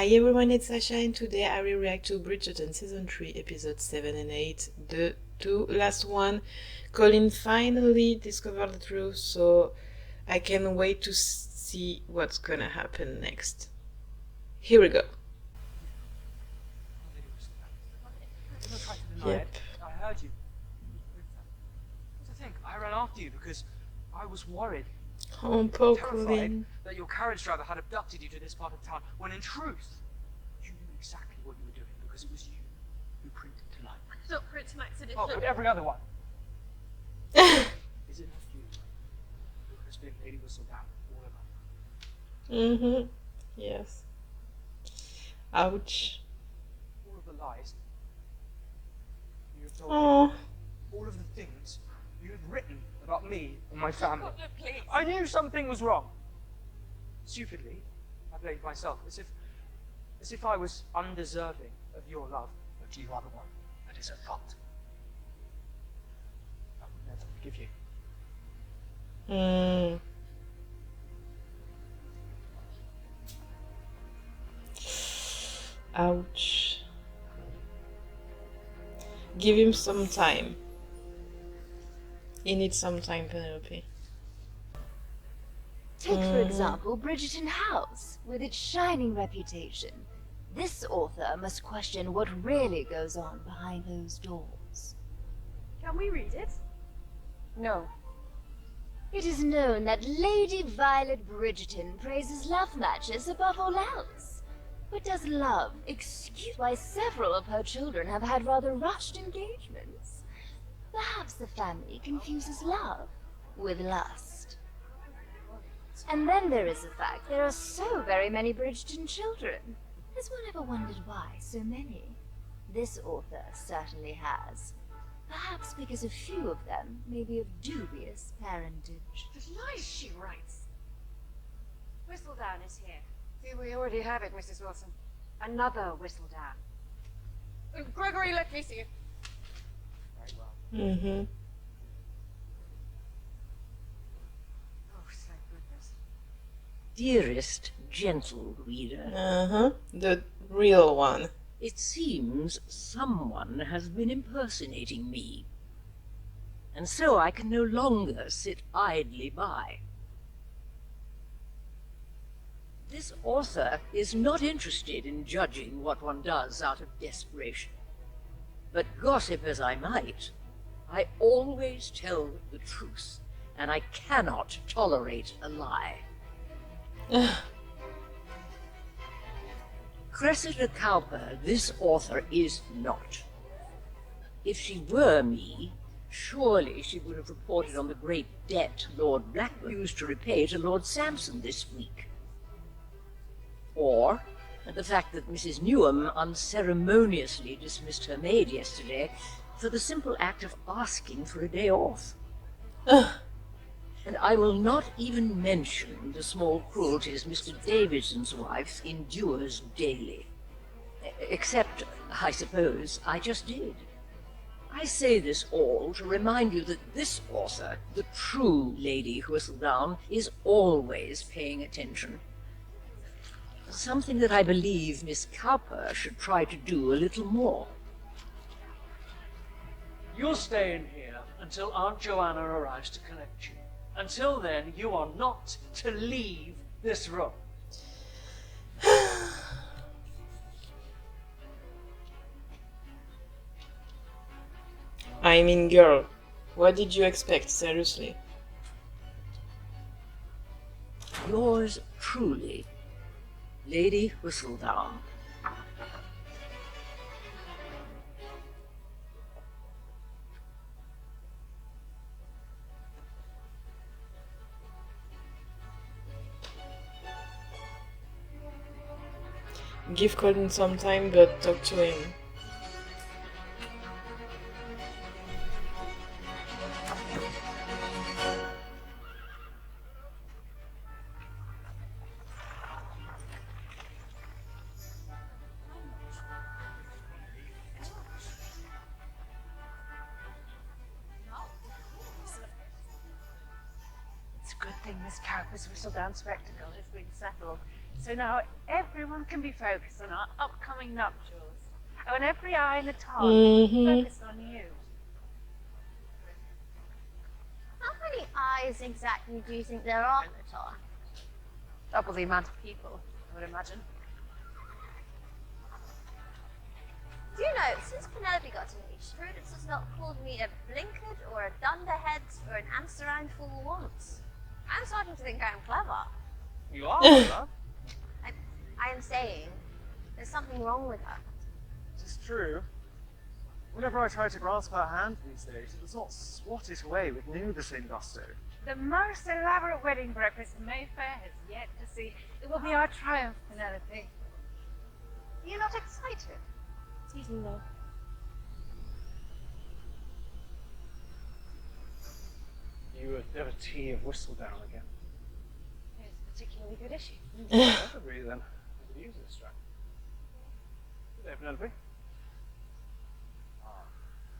Hi everyone, it's Sasha and today I will react to Bridgerton Season 3 Episodes 7 and 8, the two last one. Colin finally discovered the truth, so I can't wait to see what's gonna happen next. Here we go. Yep. I heard you. What to think? I ran after you because I was worried, Oh, poor terrified Colin. that your carriage driver had abducted you to this part of town, when in truth, you knew exactly what you were doing because it was you who printed to life. Not Prince Max edition. Oh, but every other one. Is it not you who has been Lady Whistledown all along? Mm-hmm. Yes. Ouch. All of the lies you have told me, Oh. all of the things you have written about me and my family. Oh, no, please. I knew something was wrong. Stupidly, I blamed myself, as if I was undeserving of your love, but you are the one that is at fault. I will never forgive you. Mm. Ouch. Give him some time. He needs some time, Penelope. Take, for example, Bridgerton House, with its shining reputation. This author must question what really goes on behind those doors. Can we read it? No. It is known that Lady Violet Bridgerton praises love matches above all else. But does love excuse why several of her children have had rather rushed engagements? Perhaps the family confuses love with lust. And then there is the fact there are so very many Bridgerton children. Has one ever wondered why so many? This author certainly has. Perhaps because a few of them may be of dubious parentage. The lies she writes. Whistledown is here. See, we already have it, Mrs. Wilson. Another Whistledown. Gregory, let me see it. Very well. Mm-hmm. Oh, thank goodness. Dearest gentle reader, Uh-huh. The real one. it seems someone has been impersonating me, and so I can no longer sit idly by. This author is not interested in judging what one does out of desperation. But gossip as I might, I always tell the truth, and I cannot tolerate a lie. Cressida Cowper, this author is not. If she were me, surely she would have reported on the great debt Lord Blackburn used to repay to Lord Sampson this week. Or the fact that Mrs. Newham unceremoniously dismissed her maid yesterday for the simple act of asking for a day off. And I will not even mention the small cruelties Mr. Davidson's wife endures daily. Except, I suppose, I just did. I say this all to remind you that this author, the true Lady Whistledown, is always paying attention. Something that I believe Miss Cowper should try to do a little more. You'll stay in here until Aunt Joanna arrives to collect you. Until then, you are not to leave this room. I mean, girl, what did you expect, seriously? Yours truly, Lady Whistledown. Give Colin some time, but talk to him. It's a good thing Miss Cowper's Whistledown spectacle has been settled. So now everyone can be focused on our upcoming nuptials. Oh, and every eye in the town Mm-hmm. focused on you. How many eyes exactly do you think there are in the town? Double the amount of people, I would imagine. Do you know, since Penelope got to me, Prudence has not called me a blinkard or a dunderhead or an answerine fool once. I'm starting to think I'm clever. You are, my love. I am saying, there's something wrong with her. It is true. Whenever I try to grasp her hand these days, it does not swat it away with near the same gusto. The most elaborate wedding breakfast Mayfair has yet to see. It will be our triumph, Penelope. You're not excited? Excuse me, no. You a devotee of Whistledown again. It's a particularly good issue. Preferably then. I could use this track. Good day, Penelope.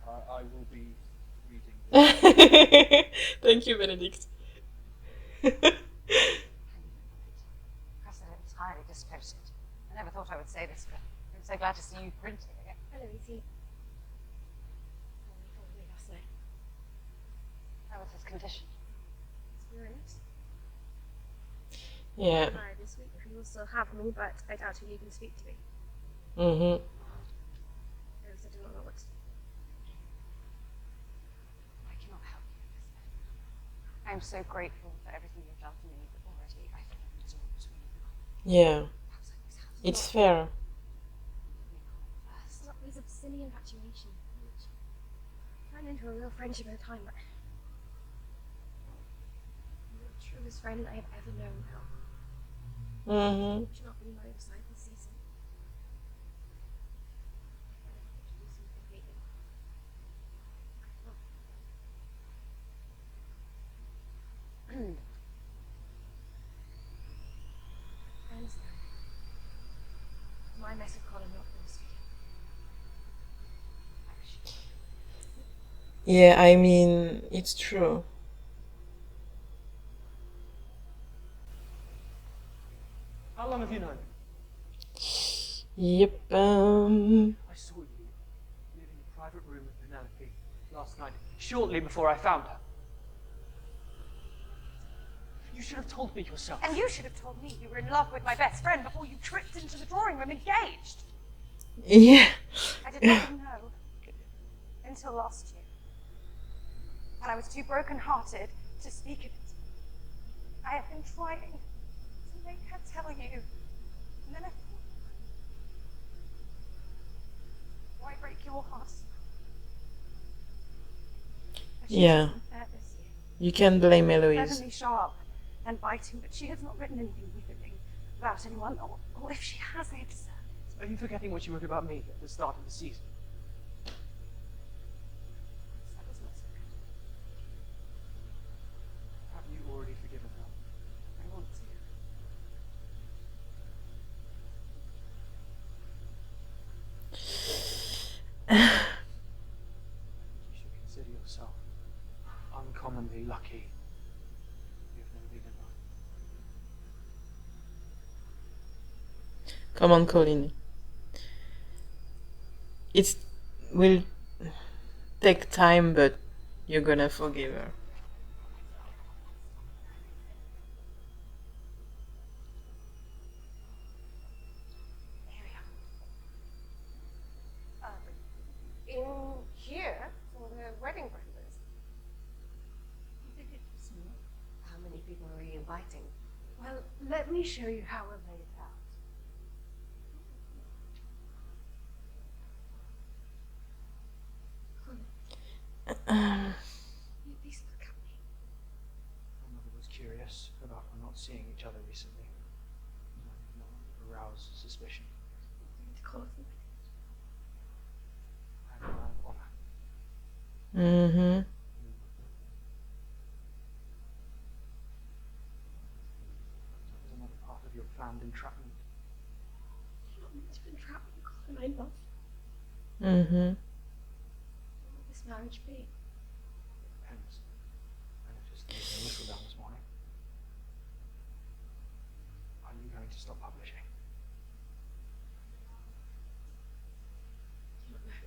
I will be reading this. Thank you, Benedict. Precedent entirely disposed. I never thought I would say this, but I'm so glad to see you printing again. Hello, Izzy. How was his condition? Yeah. This week you will still have me, but I doubt if you can speak to me. Mm-hmm. Because I do not know what to do. I cannot help you in this. I am so grateful for everything you've done for me, but already I feel like it's all between you. Yeah. Perhaps I always have to It's fair. It's not because of silly infatuation. Which turned into a real friendship over time, but you're the truest friend I have ever known now. Mm-hmm. You should not be my side this season. I understand. My mess of Colin not those two. Yeah, I mean, it's true. How long have you known him? Yep. I saw you live in a private room with Penelope last night, shortly before I found her. You should have told me yourself. And you should have told me you were in love with my best friend before you tripped into the drawing room engaged. Yeah. I did not even know until last year. And I was too broken-hearted to speak of it. I have been trying to make her tell you. And then I thought, why break your heart? But she Yeah. wasn't there this year. You can blame Eloise. Certainly sharp and biting, but she has not written anything riveting about anyone, or if she has, they deserve it. Are you forgetting what you wrote about me at the start of the season? That was not so good. Have you already forgiven her? I want to. You should consider yourself uncommonly lucky. You've never been in love. Come on, Colin. It will take time, but you're gonna forgive her. Here we are. In here for the wedding breakfast. You think it was small? How many people are you inviting? Well, let me show you how we'll lay it out. You please look at me. My mother was curious about our not seeing each other recently. I did not want to arouse suspicion. I'm going to call them. I am a man of honor. Mm-hmm. That was another part of your planned entrapment. You're not meant to entrap me, Colin. I love you. Mm-hmm. What will this marriage be? Depends. I noticed there was a whistle down this morning. Are you going to stop publishing.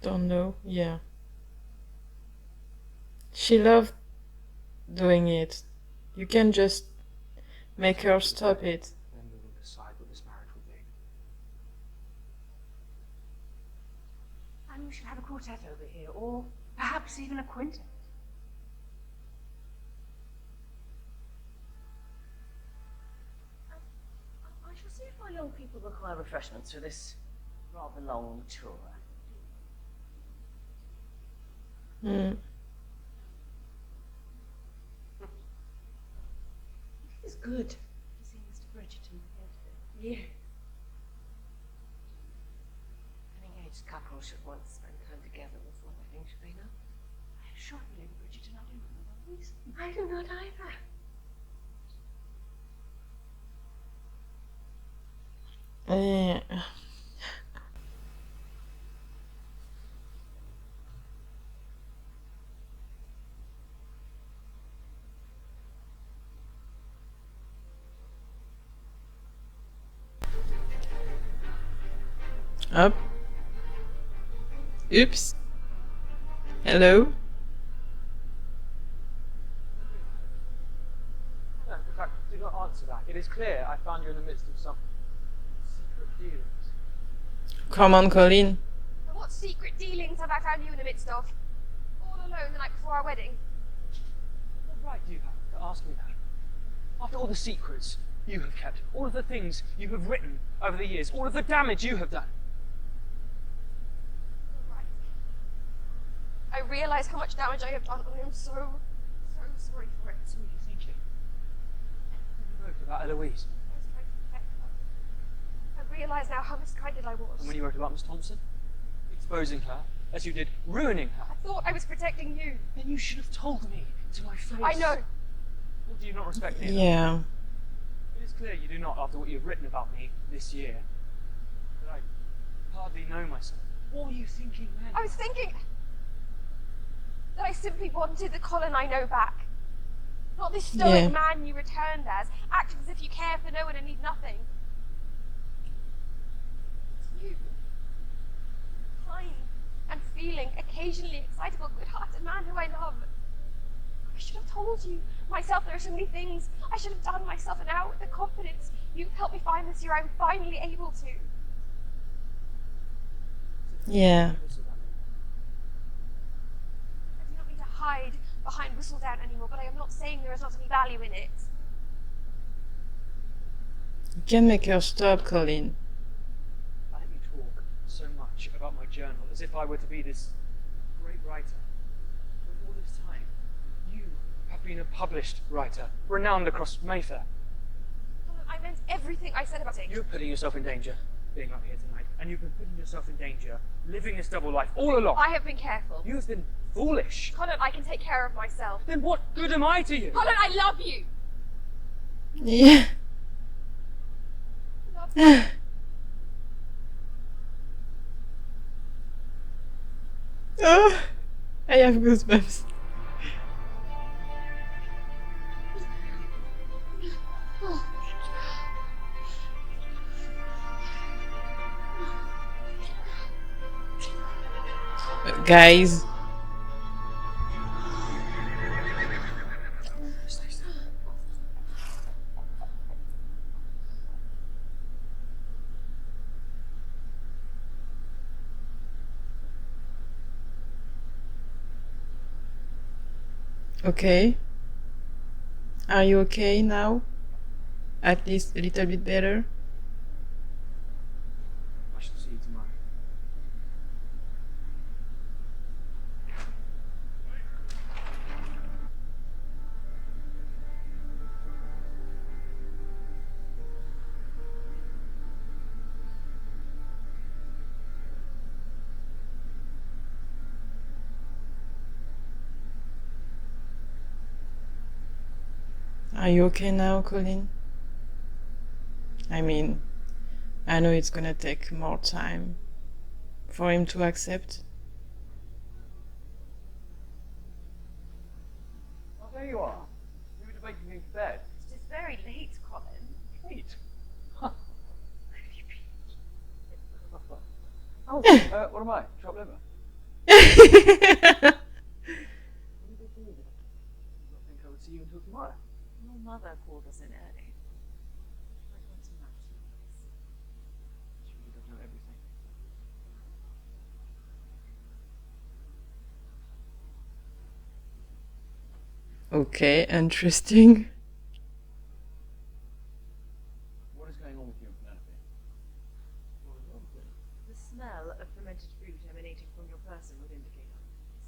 Don't know. Yeah. She loved doing it. You can just make her stop it. Then we will decide what this marriage will be. And we should have a quartet over here, or perhaps even a quintet. I shall see if my young people require refreshments for this rather long tour. Hmm. It is good to see Mr. Bridgerton here today. Years. An engaged couple should once spend time together before wedding, should they not? I assure you, Lady Bridgerton, I do not know the reason. I do not either. Eh, Up. Oops. Hello. No, in fact, do not answer that. It is clear I found you in the midst of some secret dealings. Come on, Colin. What secret dealings have I found you in the midst of? All alone the night before our wedding. What right do you have to ask me that? After all the secrets you have kept, all of the things you have written over the years, all of the damage you have done. You're right. I realise how much damage I have done, and I am so sorry for it. What were you thinking? When you wrote about Eloise, I was trying to protect her. I realise now how misguided I was. and when you wrote about Miss Thompson, exposing her, as you did, ruining her, I thought I was protecting you. then you should have told me to my face. I know. Or do you not respect me enough? Yeah. It is clear you do not, after what you have written about me this year. But I hardly know myself. What were you thinking then? I was thinking that I simply wanted the Colin I know back. Not this stoic Yeah. man you returned as, acting as if you care for no one and need nothing. It's you. Kind and feeling, occasionally excitable, good-hearted man who I love. I should have told you myself there are so many things I should have done myself, and now with the confidence you've helped me find this year, I'm finally able to. Yeah. I do not mean to hide behind Whistledown anymore, but I am not saying there is not any value in it. You can make her stop, Colin. I let you talk so much about my journal as if I were to be this great writer. But all this time, you have been a published writer, renowned across Mayfair. I meant everything I said about it. You're putting yourself in danger being up here tonight, and you've been putting yourself in danger living this double life all along. I have been careful. You have been foolish. Colin, I can take care of myself. Then what good am I to you? Colin, I love you. Yeah. Love you. Oh, I have goosebumps. Guys, okay. Are you okay now? At least a little bit better? I shall see you tomorrow. Are you okay now, Colin? I mean, I know it's gonna take more time for him to accept. Oh, there you are. You were debating going to bed. It's very late, Colin. Kate. Huh. Oh, what am I? Chopped liver? I think I would see you until tomorrow. Your mother called us in early. I want to match you. She really does know everything. Okay, interesting. What is going on with you and Penelope? What is wrong with you? The smell of fermented fruit emanating from your person would indicate otherwise.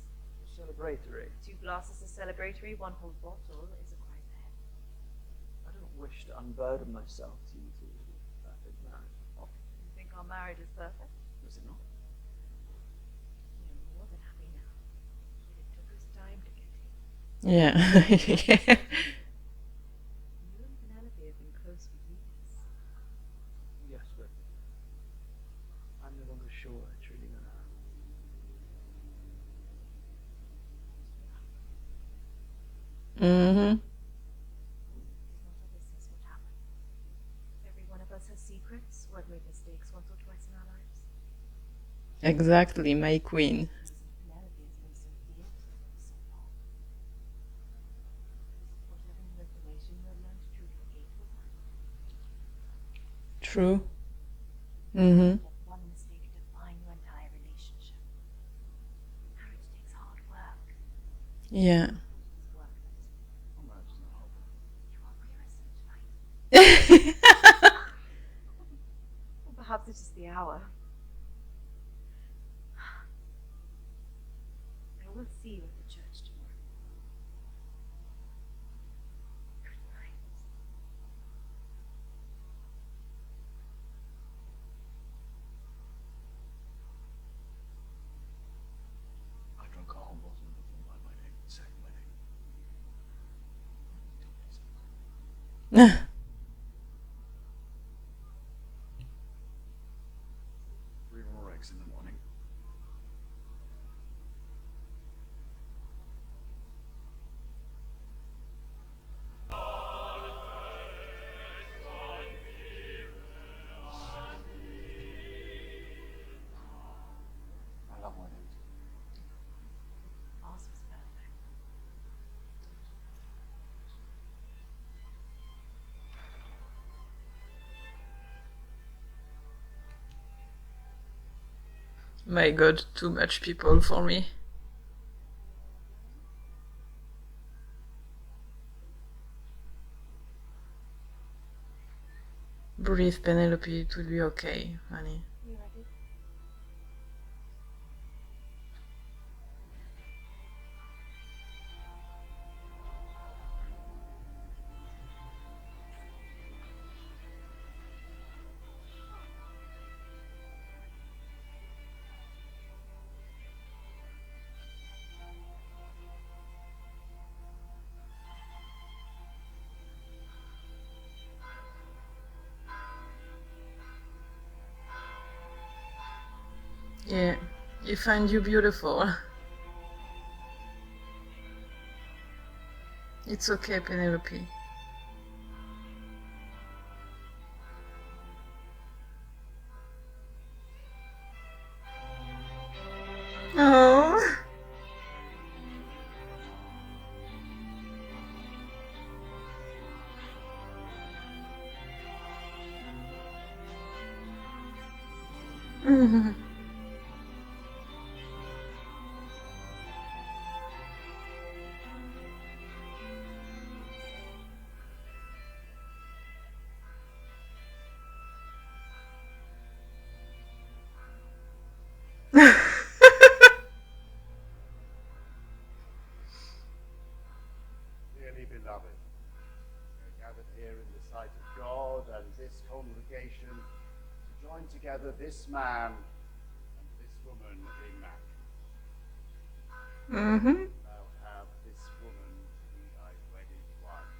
Celebratory. 2 glasses is celebratory, 1 whole bottle is a quite ahead. I don't wish to unburden myself to you two perfect marriage. Oh, You think our marriage is perfect? is it not? You're more than happy now. But it took us time to get here. Yeah. You and Penelope have been close for years. Yes, but I'm no longer sure I truly know her. Mm-hmm. It's not our business what happened. Every one of us has secrets or have made mistakes once or twice in our lives. Exactly, my queen. Penelope has been so dear to you for so long. Whatever new information you have learned truly gave her that. True. Mm-hmm. Let one mistake define your entire relationship. Marriage takes hard work. Yeah. It's work that is Oh, marriage is not hard. you are reticent tonight. Yeah. Or perhaps it's just the hour. I will see you at the church tomorrow. Good night. I drank a whole bottle before my wedding, second wedding. Three more eggs in the morning. I love weddings. Ours was perfect. My god, too much people for me. Breathe, Penelope, it will be okay, honey. You ready? Yeah, you find you beautiful. It's okay, Penelope. Oh. Mhm. Dearly beloved, we are gathered here in the sight of God and this congregation to join together this man and this woman in marriage. Mm-hmm. Thou have this woman to be thy wedded wife,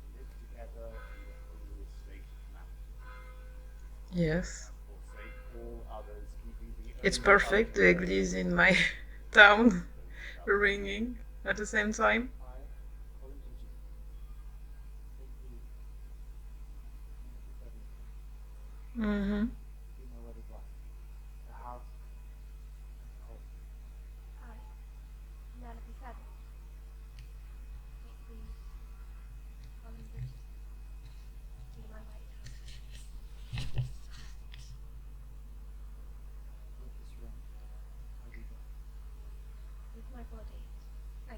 to live together in the holy estate of marriage. Yes. Forsake all others, keeping the It's only perfect, the other église in my town ringing at the same time. I, Colin Bridgerton, take thee, Mm-hmm. be my wedded wife.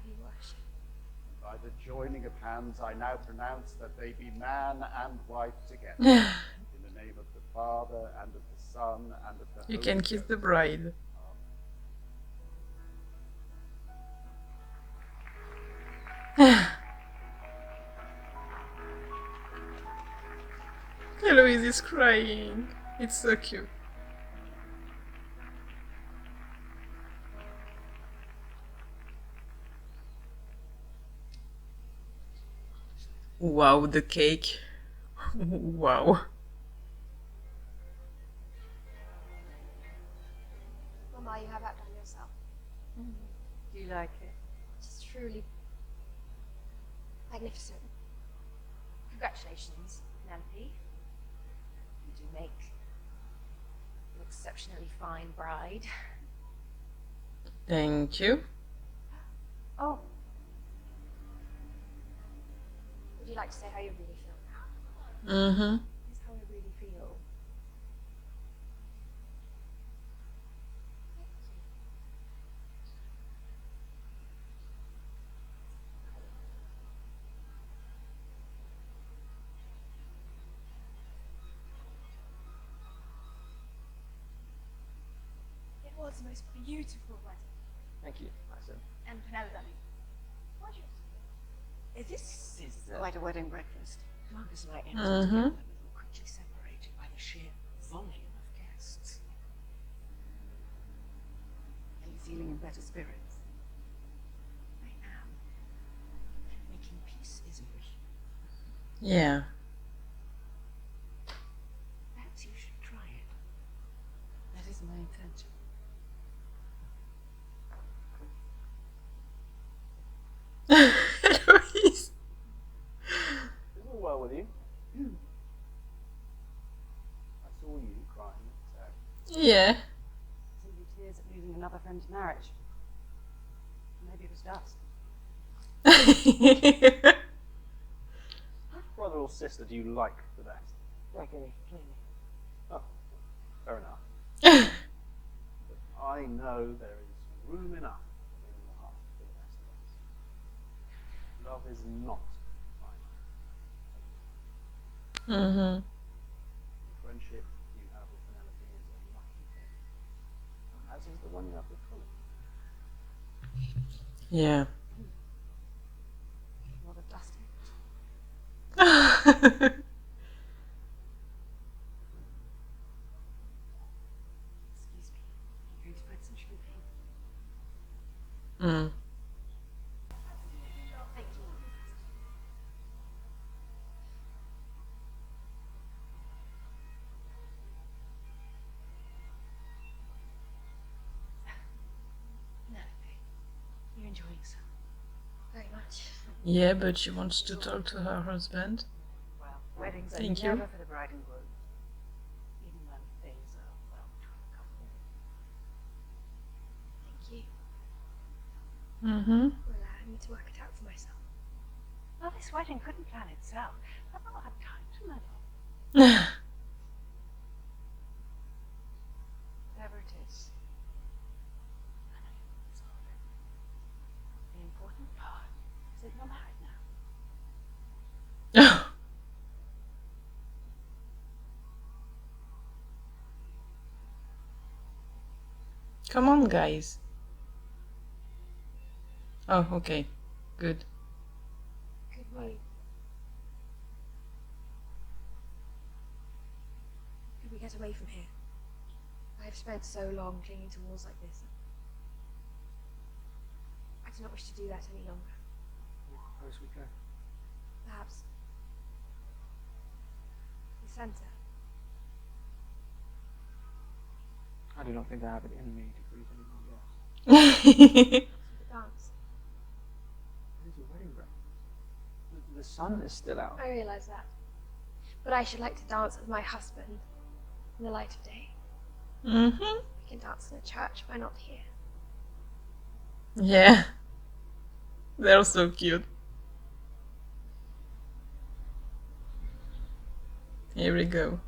you worship. By the joining of hands, I now pronounce that they be man and wife together. In the name of the Father, and of the Son, and of the You Holy can kiss Ghost. the bride. Eloise is crying. It's so cute. Wow, the cake. Wow. Mama, you have outdone yourself. Do you like it? It's truly magnificent. Congratulations, Penelope. You do make an exceptionally fine bride. Thank you. Oh. Would you like to say how you really feel now? Mm-hmm. Here's how I really feel. It was the most beautiful wedding. Thank you, Mason. And Penelope. This is quite a wedding breakfast. Marcus and I entered Mhm. together, but were quickly separated by the sheer volume of guests. Are you feeling in better spirits? I am. Making peace is a wish. Yeah. Perhaps you should try it. That is my intention. Eloise. Is all well with you? I saw you crying at Yeah. Simply tears at losing another friend to marriage. Maybe it was dust. Which brother or sister do you like the best? Gregory, clearly. Oh, fair enough. But I know there is room enough in the heart for the rest of us. Love is not final. Mm-hmm. The friendship you have with Penelope is a lucky thing, as is the one you have with Colin. Yeah. A lot of dusting. Excuse me. I'm going to find some champagne. Mm. Thank you. Penelope, you're enjoying yourself. Very much. Yeah, but she wants to talk to her husband. Well, weddings are Thank you. never for the bride and groom. Even when things are well between the couple. Thank you Mm-hmm. for allowing me to work it out for myself. Well, this wedding couldn't plan itself. I've not had time to meddle. Whatever it is. I know it's all of it. The important part is that you're married now. Come on, guys. Oh, okay. Good. Could we... Could we get away from here? I've spent so long clinging to walls like this. I do not wish to do that any longer. Where propose we go? Perhaps the centre. I do not think I have it in me to breathe any more gas. The dance. It is a wedding breakfast. The sun is still out. I realise that. But I should like to dance with my husband in the light of day. Mm-hmm. We can dance in a church, why not here? Yeah. They're so cute. Here we go.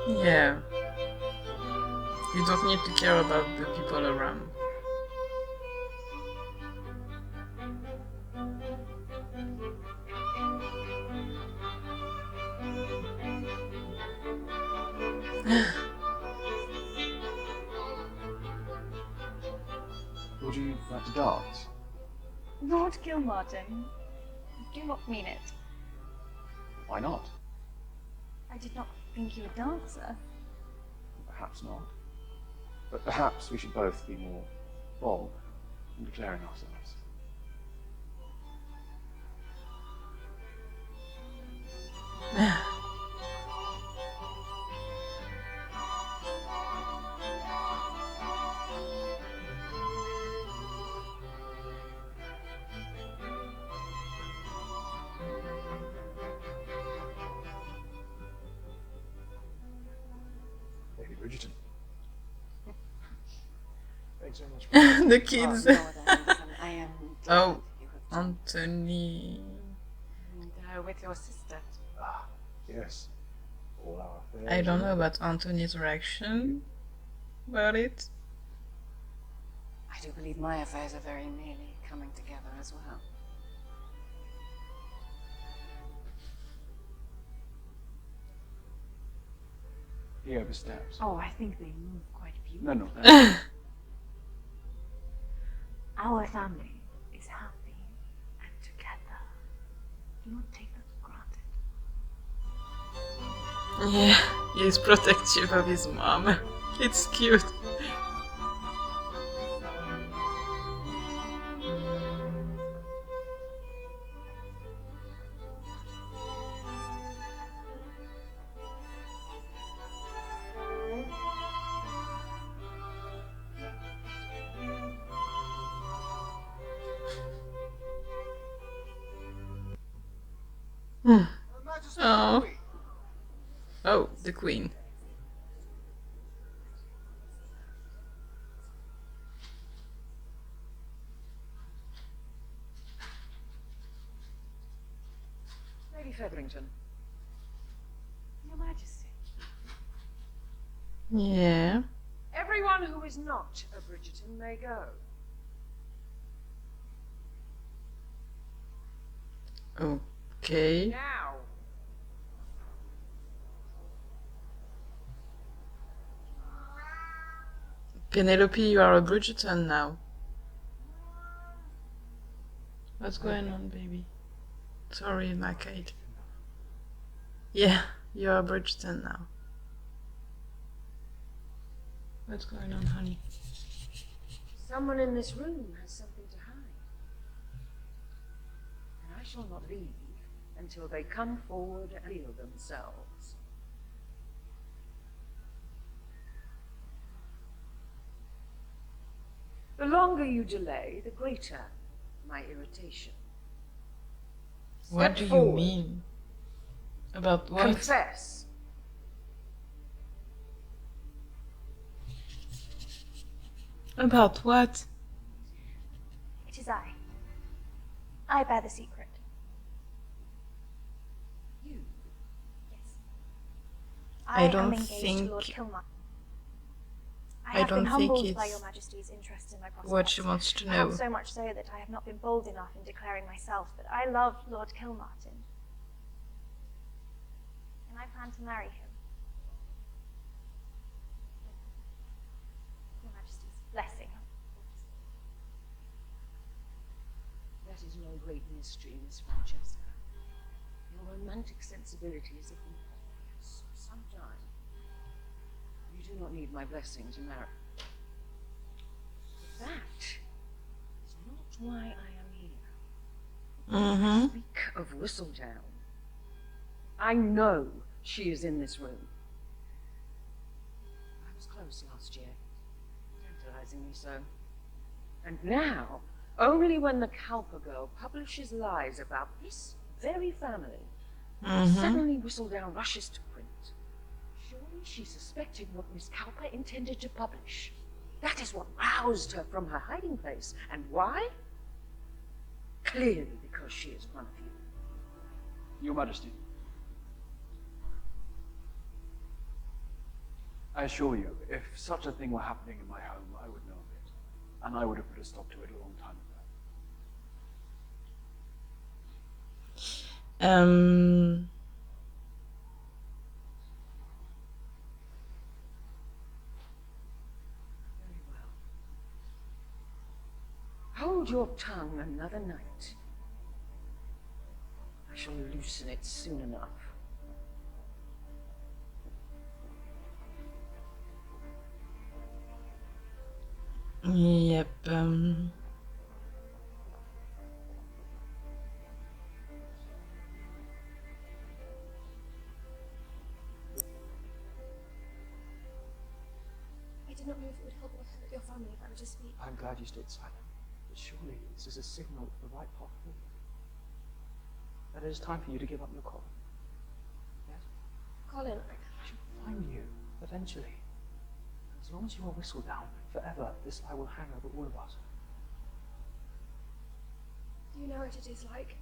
Yeah. You don't need to care about the people around. Would you like to dance? Lord Gilmartin, do not mean it. Why not? I did not think you a dancer. Perhaps not. But perhaps we should both be more bold in declaring ourselves. Lady Bridgerton. Thanks so much. The kids. Lord Anderson, I am Oh, delighted you have joined. Anthony. And with your sister. Ah, yes. All our affairs. I don't know about Anthony's reaction about it. I do believe my affairs are very nearly coming together as well. He oversteps. Oh, I think they move quite beautifully. No, not that. Our family is happy and together. Do not take that for granted. Yeah, he's protective of his mom. It's cute. Oh. Oh, the queen. Lady Featherington. Your Majesty. Yeah. Everyone who is not a Bridgerton may go. Okay. Now. Penelope, you are a Bridgerton now. What's going on, baby? Sorry, my Kate. Yeah, you're a Bridgerton now. What's going on, honey? Someone in this room has something to hide. And I shall not leave until they come forward and reveal themselves. The longer you delay, the greater my irritation. What Step do you forward. mean? About what? Confess. About what? It is I. I bear the secret. You. Yes. I am don't engaged think- to Lord Kilmartin. I I have don't been think humbled by it's your Majesty's interest in my prospects. what she wants to know. Perhaps so much so that I have not been bold enough in declaring myself, but I love Lord Kilmartin. And I plan to marry him. Your Majesty's blessing. That is no great mystery, Miss Francesca. Your romantic sensibilities have been obvious for some time. You do not need my blessing to marry. But that is not why I am here. Mm-hmm. Speak of Whistledown. I know she is in this room. I was close last year, tantalizing me so. And now, only when the Cowper girl publishes lies about this very family, suddenly Whistledown rushes to print. Surely she suspected what Miss Cowper intended to publish. That is what roused her from her hiding place. And why? Clearly because she is one of you. Your Majesty, I assure you, if such a thing were happening in my home, I would know of it. And I would have put a stop to it a long time ago. Very well. Hold your tongue another night. I shall loosen it soon enough. Yep. I did not know if it would help or hurt your family if I were to speak. I'm glad you stayed silent. But surely this is a signal of the right path forward. That it is time for you to give up your Colin. Yes? Colin, I shall find you, eventually. As long as you are Whistledown, forever, this lie will hang over all of us. do you know what it is like?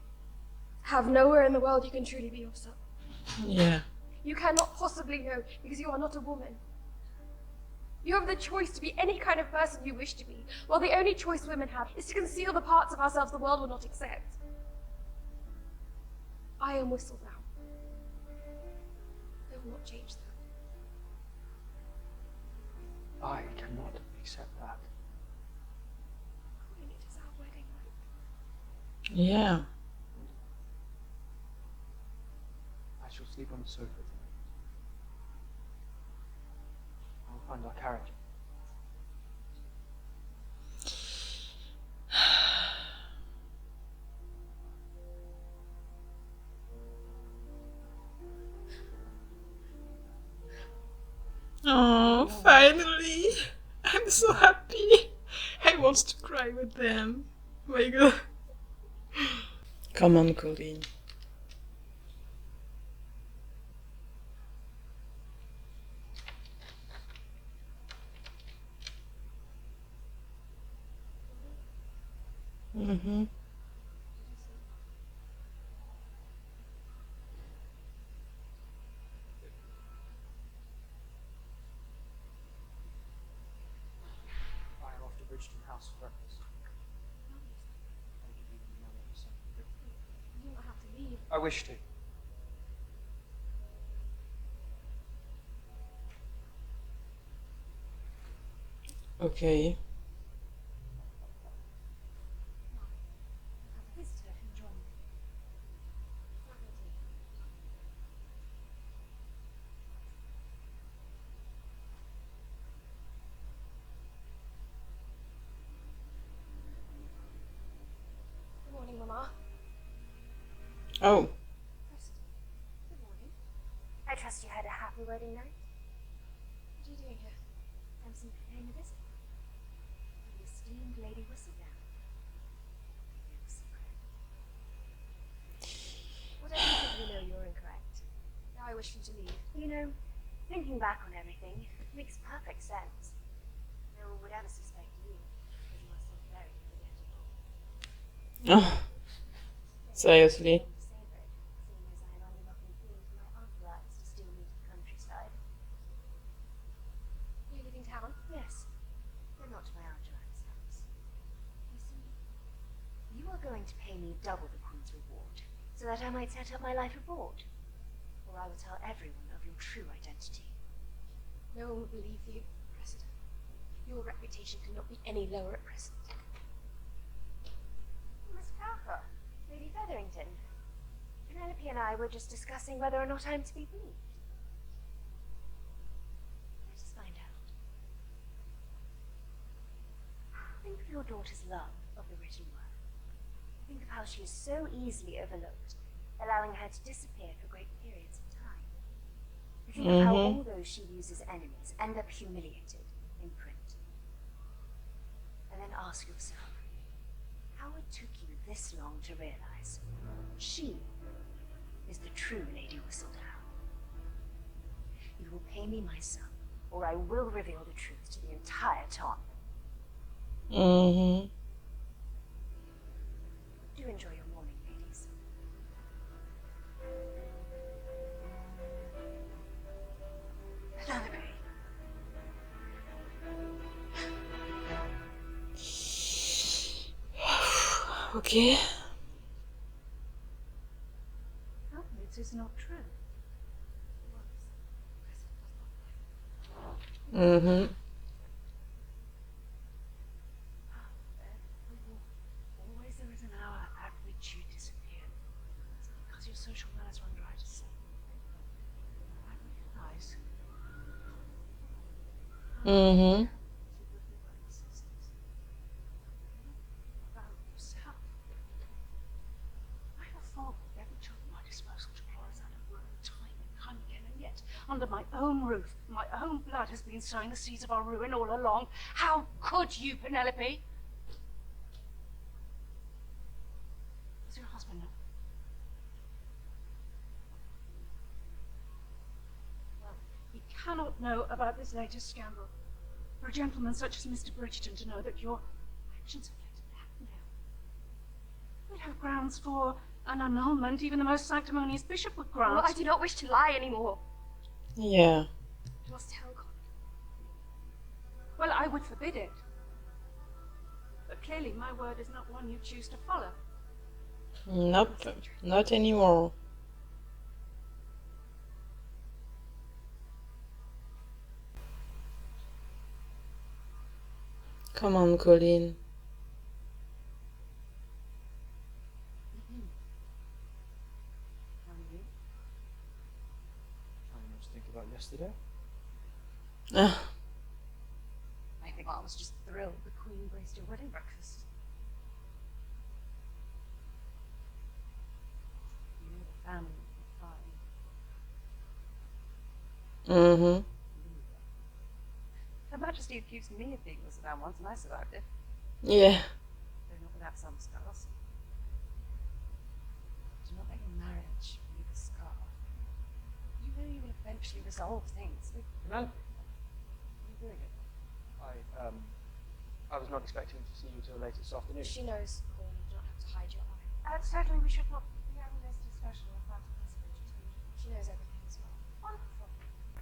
Have nowhere in the world you can truly be yourself. Yeah. You cannot possibly know because you are not a woman. You have the choice to be any kind of person you wish to be, while the only choice women have is to conceal the parts of ourselves the world will not accept. I am Whistledown. I will not change that. I cannot accept that. Colin, it is our wedding night. Yeah. I shall sleep on the sofa tonight. I'll find our carriage. Oh, finally! I'm so happy. I want to cry with them. Oh my god. Come on, Colleen. Mm-hmm. I am off to Bridgerton House for breakfast. I'll give you the money or something. You don't have to leave. I wish to. Okay. Have a visitor who joined me. Good morning, Mama. Oh. Good morning. I trust you had a happy wedding night. What are you doing here? I'm simply paying a visit. The esteemed Lady Whistledown. You have a secret. Whatever you think you know, you're incorrect. Now I wish you to leave. You know, thinking back on everything makes perfect sense. No one would ever suspect you, because you are so very forgettable. Oh. Seriously. Savored, seeing as I am only looking forward to my authorized to still meet the countryside. Are you leaving town? Yes, but not to my authorized house. You see, you are going to pay me double the Queen's reward, so that I might set up my life abroad. Or I will tell everyone of your true identity. No one will believe you, President. Your reputation cannot be any lower at present. Miss Cowper, Lady Featherington. Penelope and I were just discussing whether or not I'm to be bereaved. Let us find out. Think of your daughter's love of the written word. Think of how she is so easily overlooked, allowing her to disappear for great periods of time. Think of how all those she uses enemies end up humiliated in print. and then ask yourself, how it took you this long to realize she is the true Lady Whistledown. You will pay me my sum, or I will reveal the truth to the entire town. Mm-hmm. Do enjoy your morning, ladies. Penelope. Okay. No, it is not true. Mm-hmm. Always there is an hour at which you disappear. It's because your social manners run dry to see. I realize. Mm-hmm. About yourself. I have thought with every child at my disposal to draw us out of ruin time and time again, and yet, under my own roof, my own blood has been sowing the seeds of our ruin all along. How could you, Penelope? Does your husband know? Well, he cannot know about this latest scandal. For a gentleman such as Mr. Bridgerton to know that your actions have led to blackmail. We'd have grounds for an annulment, even the most sanctimonious bishop would grant. Well, I do not wish to lie anymore. Yeah. I must tell Colin. Well, I would forbid it. But clearly my word is not one you choose to follow. Nope. Not anymore. Come on, Colin. Trying not to think about yesterday. Ah, I think I was just thrilled the Queen graced your wedding breakfast. You know the family will be fine. mm-hmm. Her Majesty accused me of being Whistledown once, and I survived it. Yeah. Though not without some scars. Do not let your marriage be the scar. You know you will eventually resolve things. Penelope, What are you doing it? I was not expecting to see you till late this afternoon. She knows, Colin. You don't have to hide your eye. Certainly we should not be having this discussion in front of Miss Bridgerton. She knows everything as well. Wonderful.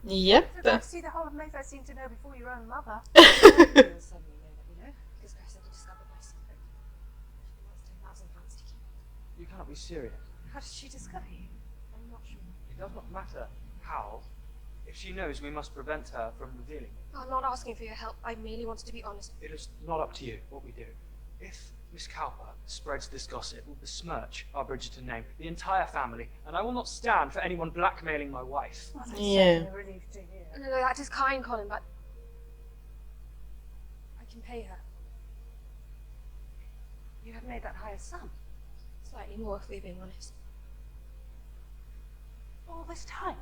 Yep. So glad to see the whole of Mayfair seem to know before your own mother. You'll suddenly know that we know. Because Grace had discovered my secret. She wants £10,000 to keep it. You cannot be serious. How did she discover you? I'm not sure. It does not matter how. If she knows, we must prevent her from revealing it. I'm not asking for your help. I merely wanted to be honest. It is not up to you what we do. If Miss Cowper spreads this gossip, it will besmirch our Bridgerton name, the entire family, and I will not stand for anyone blackmailing my wife. Well, that's Yeah. certainly a relief to hear. No, that is kind, Colin, but I can pay her. You have made that higher sum. Slightly more, if we're being honest. All this time.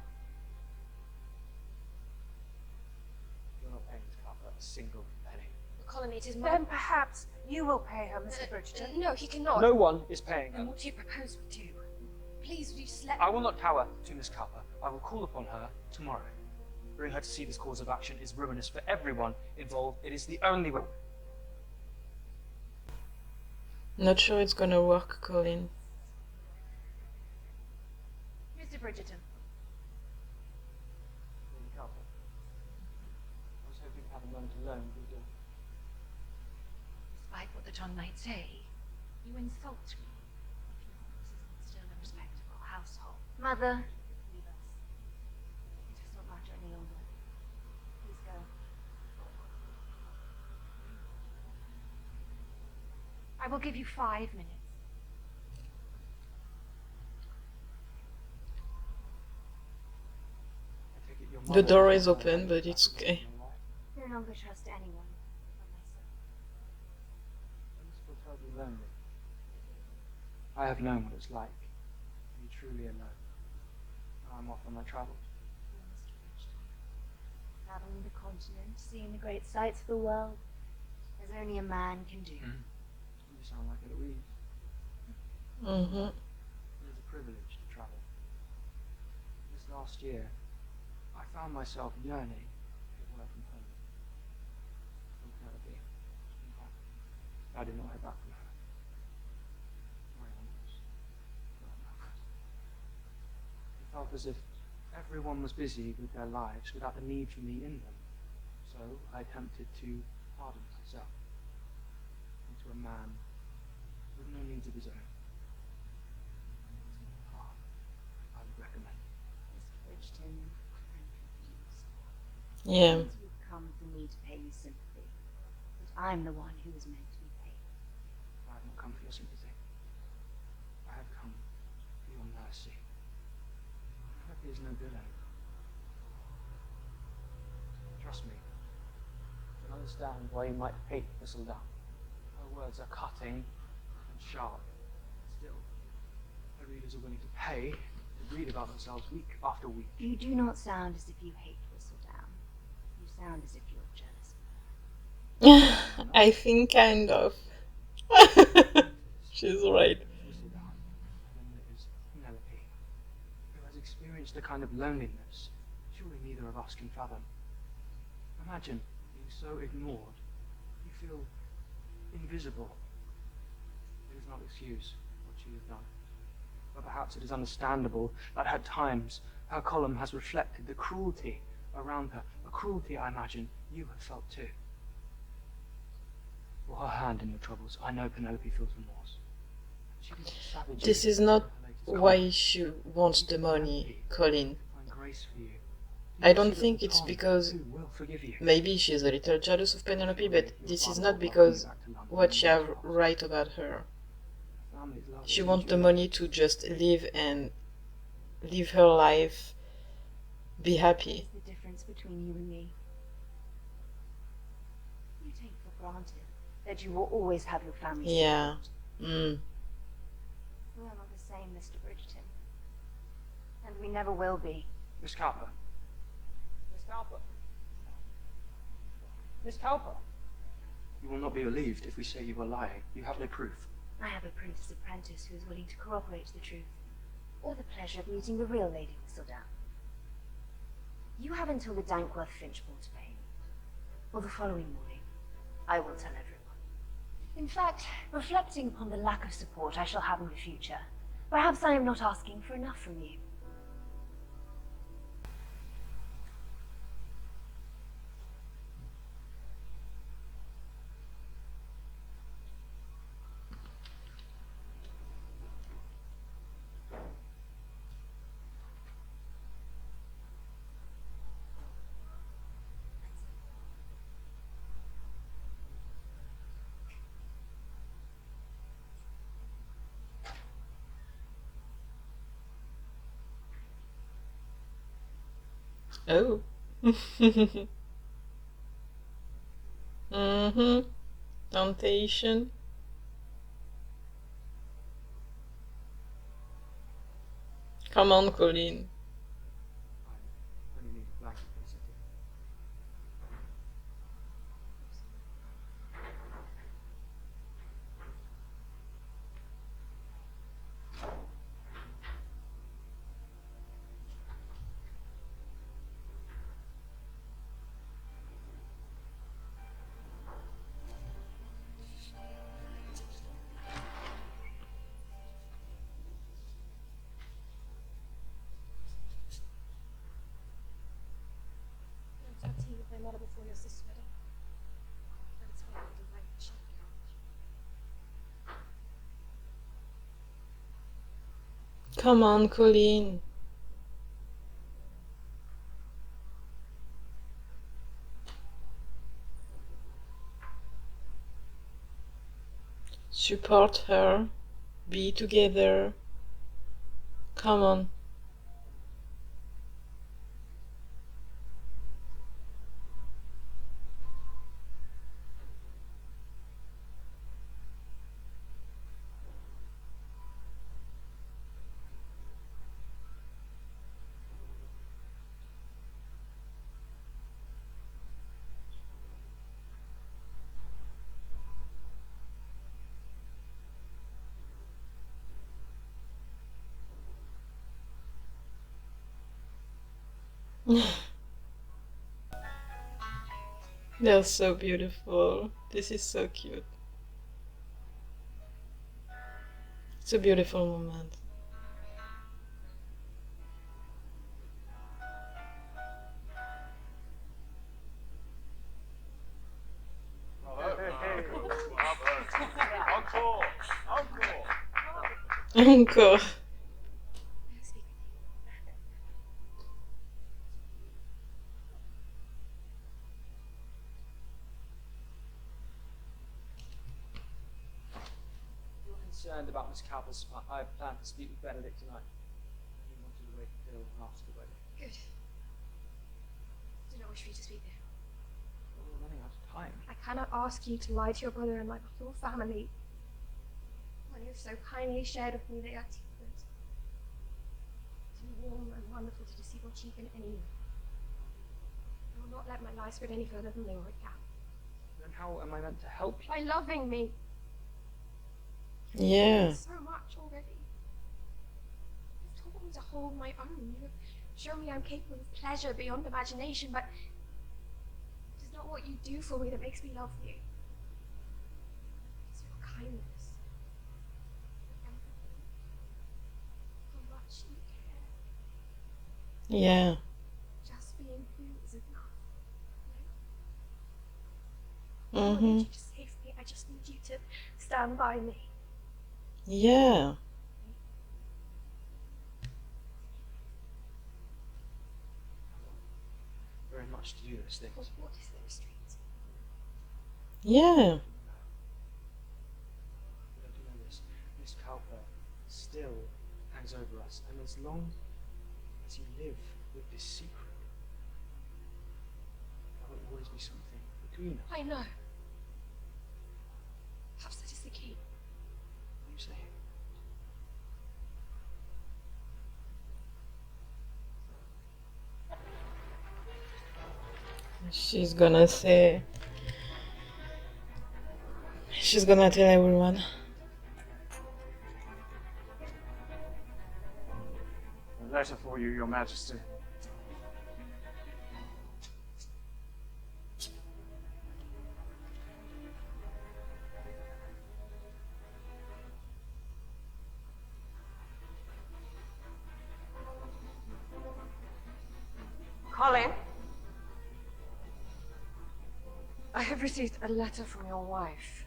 You're not paying Miss Cowper a single penny. But Colin, it is my... Then perhaps you will pay her, Mr. Bridgerton. No, he cannot. No one is paying Then her. what do you propose we do? Please, will you just let I will not cower to Miss Cowper. I will call upon her tomorrow. Bring her to see this course of action is ruinous for everyone involved. It is the only way. Not sure it's gonna work, Colin. Mr. Bridgerton. Lady Cowper, I was hoping to have a moment alone with you. Despite what the tongue might say, you insult me. If you think this isn't still a respectable household. Mother, leave us. It does not matter any longer. Please go. I will give you 5 minutes. I take it your The mother door is is my open, wife. but it's okay. No longer trust anyone but myself. I must feel terribly lonely. I have known what it's like to be truly alone. Now I'm off on my travels. Dear Mr. Bridgerton, traveling the continent, seeing the great sights of the world, as only a man can do. You sound like Eloise. Mm-hmm. It is a privilege to travel. This last year, I found myself yearning to get away from home. From Penelope. In fact, I did not hear back from her. Very honest. It felt as if everyone was busy with their lives without the need for me in them. So I attempted to harden myself into a man with no needs of his own. It's not a path I would recommend. Mr. Bridgerton, I'm confused. Yeah. You've come for me to pay you sympathy, but I'm the one who is meant to be paid. I have not come for your sympathy. I have come for your mercy. Penelope is no villain. Trust me. I understand why you might hate Whistledown. Her words are cutting and sharp. Still, her readers are willing to pay to read about themselves week after week. You do not sound as if you hate Whistledown. You sound as if you're jealous of her. I think kind of. She's right. Whistledown, and then there is Penelope, who has experienced a kind of loneliness surely neither of us can fathom. Imagine being so ignored, you feel invisible. It does not excuse what she has done, but perhaps it is understandable that at times her column has reflected the cruelty around her, a cruelty I imagine you have felt too. For her hand in your troubles, I know Penelope feels remorse. She did not savage This you is not in her latest why comment. she wants the money, Colin. Find grace for you. I don't Consider think the it's Tom because who will forgive you. maybe she's a little jealous of Penelope, but this is not because what she have right about her. Families love She you, wants you the love money to just live and live her life, be happy. What's the difference between you and me? You take for granted that you will always have your family Yeah. support. Mm. We are not the same, Mr. Bridgerton. And we never will be. Miss Cowper. Miss Cowper. Miss Cowper. You will not be believed if we say you are lying. You have no proof. I have a prince's apprentice who is willing to corroborate the truth, or the pleasure of meeting the real Lady Whistledown. You have until the Dankworth Finch ball to pay me, or the following morning. I will tell everyone. In fact, reflecting upon the lack of support I shall have in the future, perhaps I am not asking for enough from you. Oh. Mm-hmm. Temptation. Come on, Colin. I only need a blanket for a second. Don't tell tea with my mother before your sister wedding. That's why I didn't like the shop couch. Come on, Colin. Support her. Be together. Come on. They're so beautiful. This is so cute. It's a beautiful moment. Encore! Encore! Encore. You're concerned about Miss Cowper's. I plan to speak with Benedict tonight. He wanted to wait until after the wedding. Good. Do not wish for you to speak there. Well, we're running out of time. I cannot ask you to lie to your brother and my whole family when you have so kindly shared with me that your secret. Too warm and wonderful to deceive or cheapen anyone. I will not let my lies spread any further than they already have. Then how am I meant to help you? By loving me. Yeah. So much already. You've taught me to hold my own. You have shown me I'm capable of pleasure beyond imagination, but it is not what you do for me that makes me love you. It's your kindness. Your empathy. How much you care. Yeah. Just being you is enough. I Mhm. need you to save me. I just need you to stand by me. Yeah. Very much to do those things. But what is the restraint? Yeah. But I do know this. Miss Cowper still hangs over us, and as long as you live with this secret, there will always be something between us. I know. Perhaps that is the key. You say. She's gonna say. She's gonna tell everyone. A letter for you, Your Majesty. Colin? I have received a letter from your wife.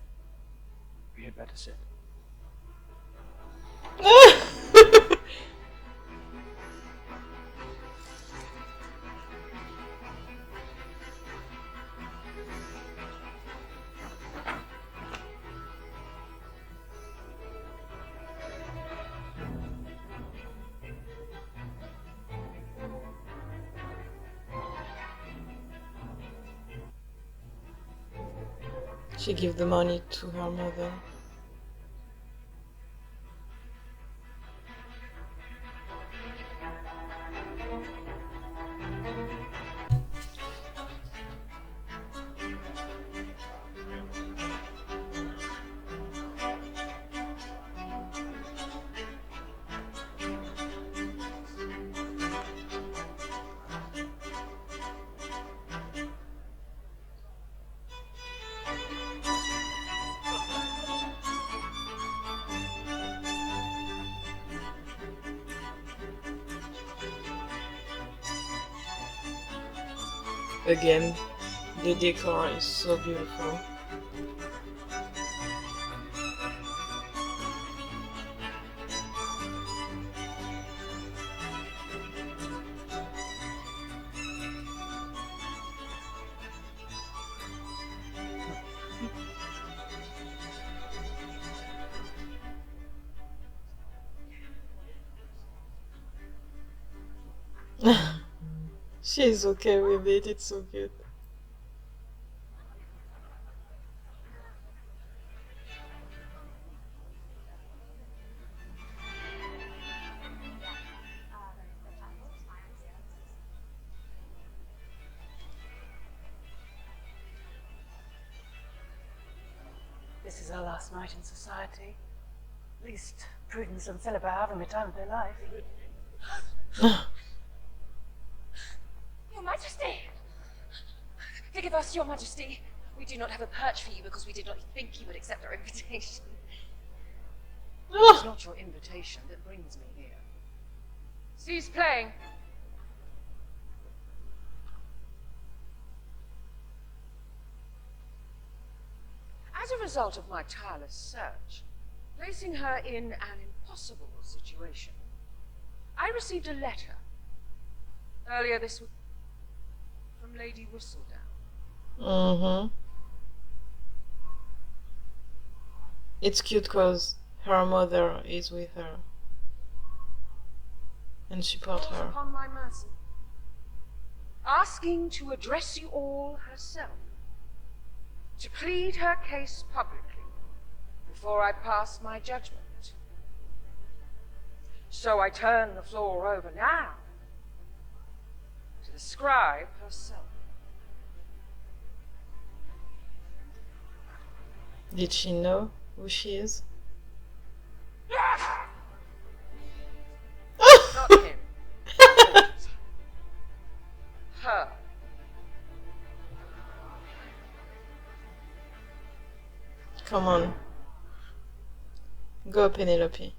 We had better sit. She gave the money to her mother. Again, the decor is so beautiful. She's okay with it, it's so cute. This is our last night in society. At least Prudence and Philip are having the time of their life. Majesty! Forgive us, Your Majesty. We do not have a perch for you because we did not think you would accept our invitation. It's not your invitation that brings me here. Cease playing. As a result of my tireless search, placing her in an impossible situation, I received a letter earlier this week from Lady Whistledown. Mm-hmm. It's cute because her mother is with her and support Calls her. upon my mercy, asking to address you all herself, to plead her case publicly before I pass my judgment. So I turn the floor over now to the scribe herself. Did she know who she is? Not him. Her. Come on. Go, Penelope.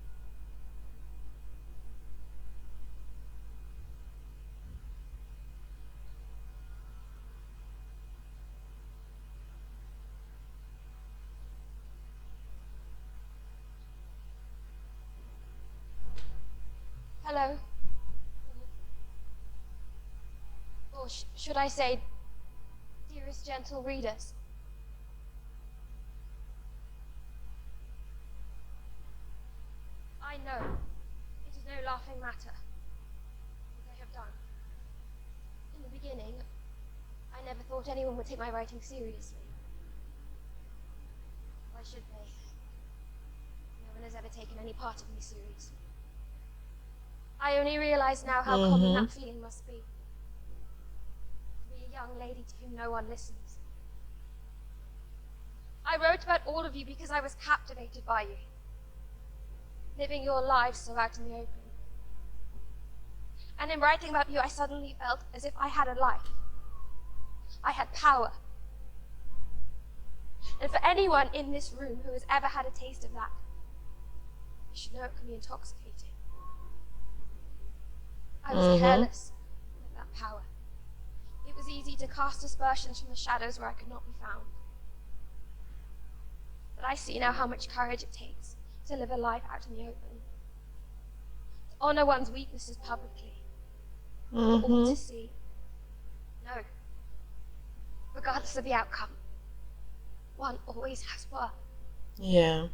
Hello. Or should I say, dearest gentle readers? I know it is no laughing matter what I have done. In the beginning, I never thought anyone would take my writing seriously. Why should they? No one has ever taken any part of me seriously. I only realize now how common that feeling must be. To be a young lady to whom no one listens. I wrote about all of you because I was captivated by you. Living your lives so out in the open. And in writing about you, I suddenly felt as if I had a life. I had power. And for anyone in this room who has ever had a taste of that, you should know it can be intoxicating. I was careless with that power. It was easy to cast aspersions from the shadows where I could not be found. But I see now how much courage it takes to live a life out in the open. To honor one's weaknesses publicly. For all to see. No. Regardless of the outcome, one always has worth. Yeah.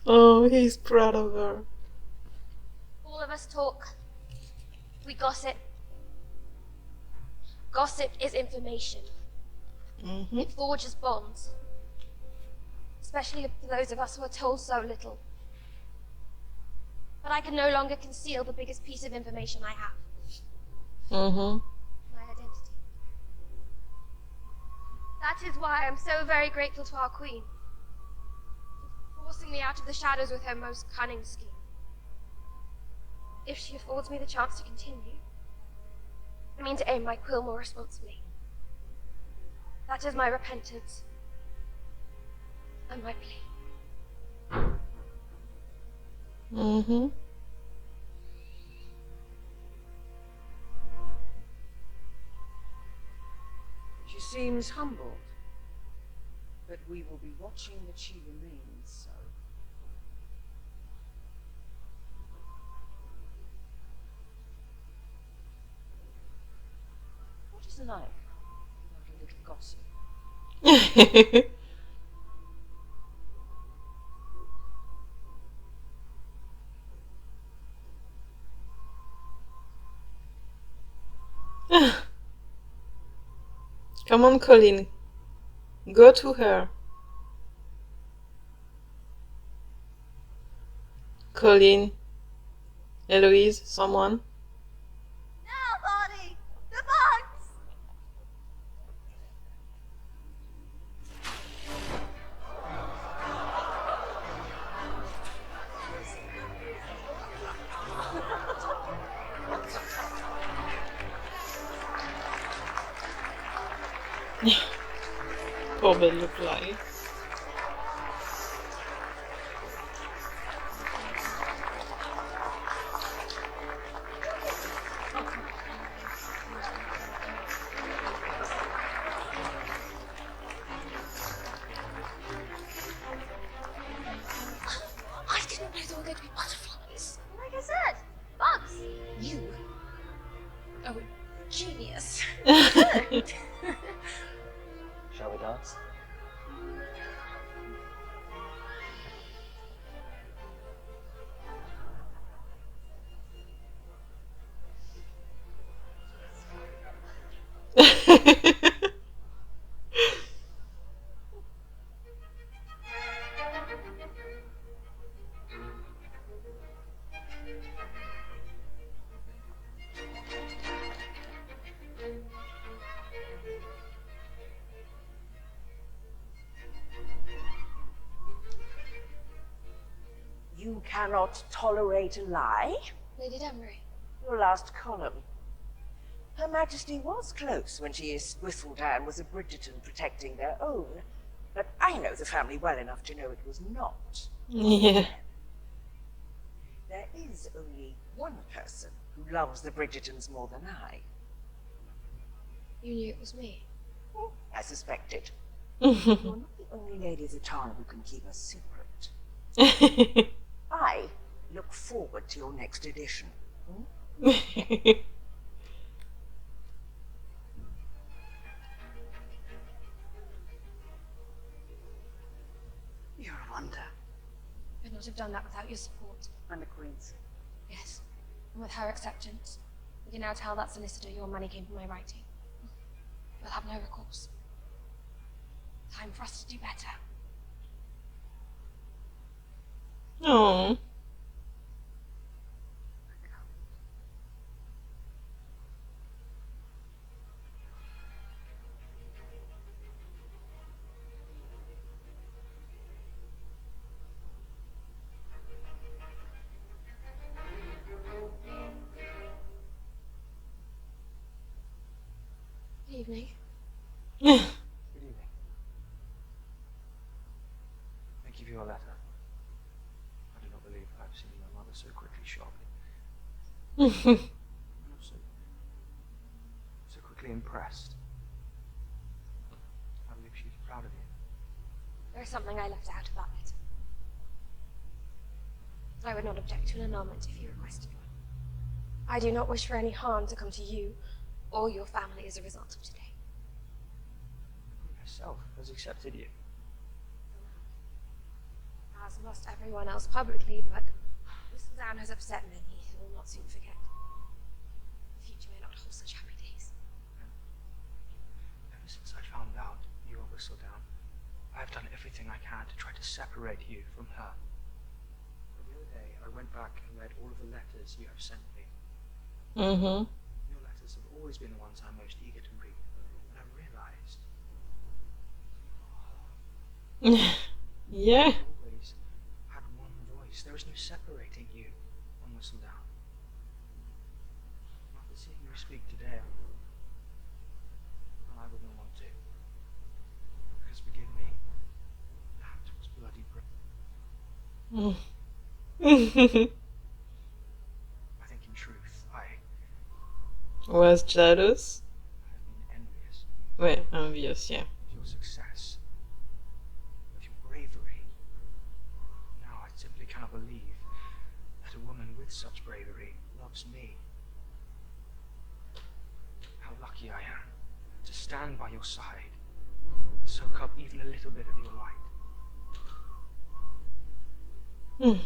Oh, he's proud of her. All of us talk. We gossip. Gossip is information. It forges bonds. Especially for those of us who are told so little. But I can no longer conceal the biggest piece of information I have. My identity. That is why I'm so very grateful to our queen. For forcing me out of the shadows with her most cunning scheme. If she affords me the chance to continue, I mean to aim my quill more responsibly. That is my repentance and my plea. She seems humbled, but we will be watching that she remains so. What is life without a little gossip? Come on, Colin. Go to her. Colin. Eloise, someone. Now, Barney! The bugs! Poor butterfly. I didn't know there were going to be butterflies. Like I said, bugs. You. Oh, a genius. Shall we dance? You cannot tolerate a lie? Lady Danbury. Your last column. Her Majesty was close when she whistled Anne was a Bridgerton protecting their own, but I know the family well enough to know it was not. Yeah. There is only one person who loves the Bridgertons more than I. You knew it was me. I suspected. You're not the only Lady Zatara who can keep a secret. I look forward to your next edition. You're a wonder. Could not have done that without your support. And the Queen's. Yes. And with her acceptance, we can now tell that solicitor your money came from my writing. We'll have no recourse. Time for us to do better. Oh. Good evening. Good evening. Thank you for your letter. I do not believe I've seen my mother so quickly shocked. And also, so quickly impressed. I believe she's proud of you. There is something I left out of that letter. I would not object to an annulment if you requested one. I do not wish for any harm to come to you or your family as a result of today. The Queen herself has accepted you. As must everyone else publicly, but this down has upset many who will not soon forget. The future may not hold such happy days. Ever since I found out you were Whistledown, I have done everything I can to try to separate you from her. But the other day, I went back and read all of the letters you have sent me. Mm-hmm. Your letters have always been the ones I'm most eager to read, and I realized Yeah. you always had one voice. There is no separating you from Whistledown. After seeing you speak today, well, I wouldn't want to. Because forgive me, that was bloody brilliant. I think in truth, I Was jealous? have been envious Ouais, envious, yeah. of your success, of your bravery. Now I simply cannot believe that a woman with such bravery loves me. How lucky I am to stand by your side and soak up even a little bit of your light. Hmm.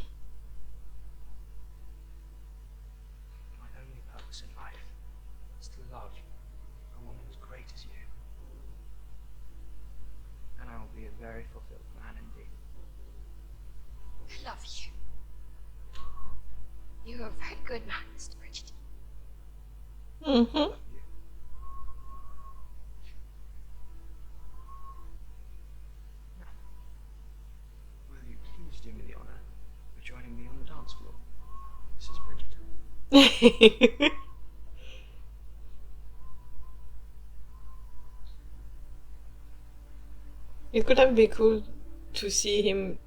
My only purpose in life is to love a woman as great as you. And I will be a very fulfilled man indeed. I love you. You are a very good man, Mr. Bridgerton. Mm-hmm. Love you. Now, will you please do me the honor of joining me on the dance floor, Mrs. Bridgerton? It could have been cool to see him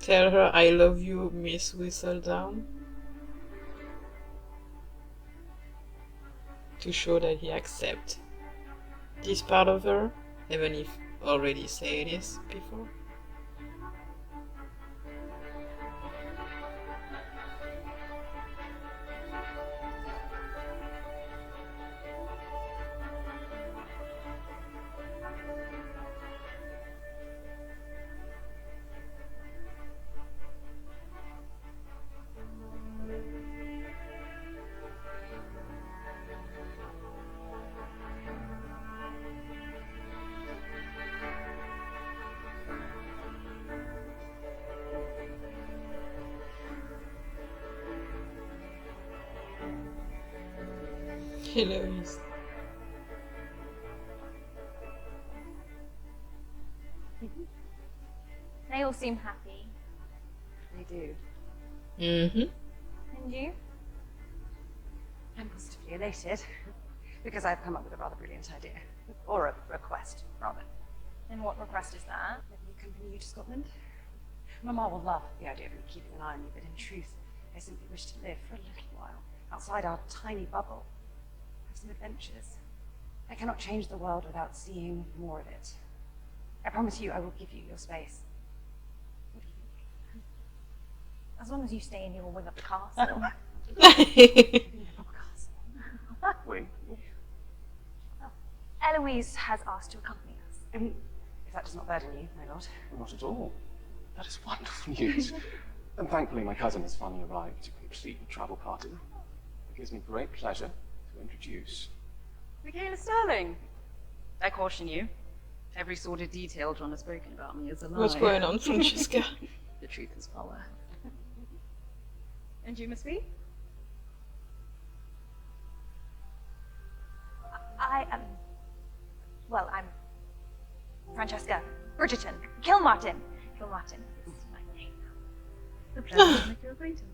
tell her, I love you, Miss Whistledown. To show that he accepts this part of her, even if already said this before. Hilarious. They all seem happy. They do. And you? I'm positively elated, because I've come up with a rather brilliant idea. Or a request, rather. And what request is that? Let me accompany you to Scotland. Mama will love the idea of me keeping an eye on you, but in truth, I simply wish to live for a little while, outside our tiny bubble. Have some adventures. I cannot change the world without seeing more of it. I promise you I will give you your space. What do you think? As long as you stay in your wing of the castle. We. Eloise has asked to accompany us. If that does not burden you, my lord. Not at all. That is wonderful news. And thankfully my cousin has finally arrived to complete the travel party. It gives me great pleasure to introduce. Michaela Sterling. I caution you. Every sordid detail John has spoken about me is a lie. What's going on, Francesca? The truth is power. And you, Miss B? I am. Well, I'm Francesca Bridgerton. Kilmartin. Kilmartin is my name. The pleasure to make your acquaintance.